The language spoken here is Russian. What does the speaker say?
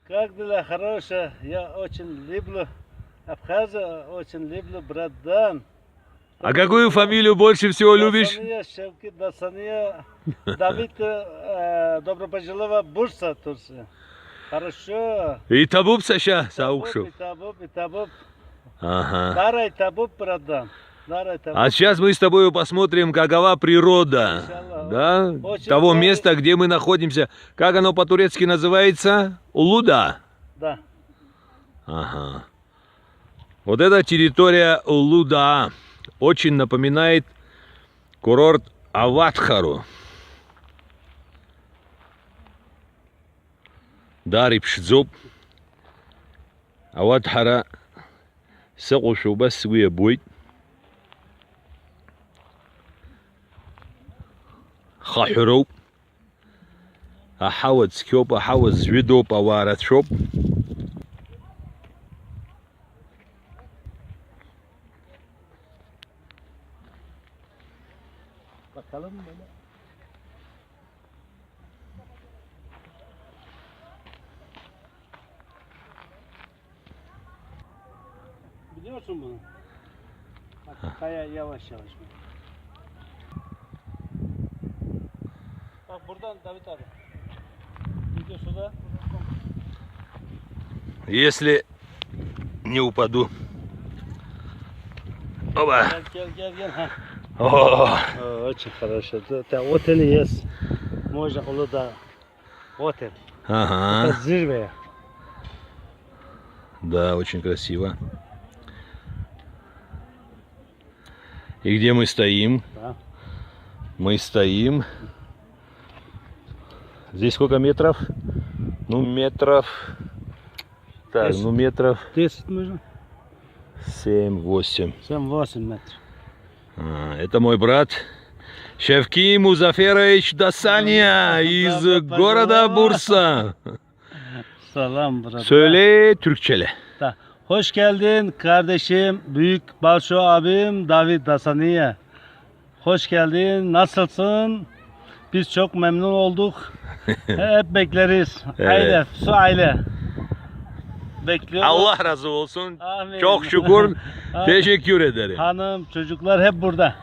Как дела? Хорошая. Я очень люблю Абхазию, очень люблю братан. А какую фамилию больше всего любишь? Дасания, Шевкет Дасания, Давид, добро пожаловать, Бурса, Турция. Хорошо. И табуп Саша Саукшев. Табуп. Ага. Дарай табуп, братан. Дарай табуп. А сейчас мы с тобой посмотрим, какова природа, Иншаллах. да, Очень того здорово. места, где мы находимся. Как оно по-турецки называется? Улуда. Да. Ага. Вот эта территория Улуда очень напоминает курорт Аватхару. Дариб Шдзоб. Аватхара سقوشو بس ويا بويد خاحرو أحاول سكوب أحاول زويدوب أوارد شوب Bakalım böyle. Biliyorsun bunu. Bak kaya yavaş yavaş. Bak buradan David abi. Gidiyor suda. Если не упаду. Оба. Gel. Ha. О, Очень хорошо. Это отель есть. Можно Улуда. Отель. Это ага. зirve. Да, очень красиво. И где мы стоим? Да. Мы стоим. Здесь сколько метров? Ну, метров. Так, 10. ну метров 10 можно? 7-8. 7-8 метров. Это мой брат Шевки Музаферович Дасания из города Бурса. Salam brother. Söyle Türkçele. Da. Hoş geldin kardeşim, büyük Balşo abim David Dasaniye. Hoş geldin, nasılsın? Biz çok memnun olduk. Hep bekleriz. Evet. Aile, su aile. Bekliyoruz. Allah razı olsun. Amin. Çok şükür. Teşekkür ederim. Hanım, çocuklar hep burada.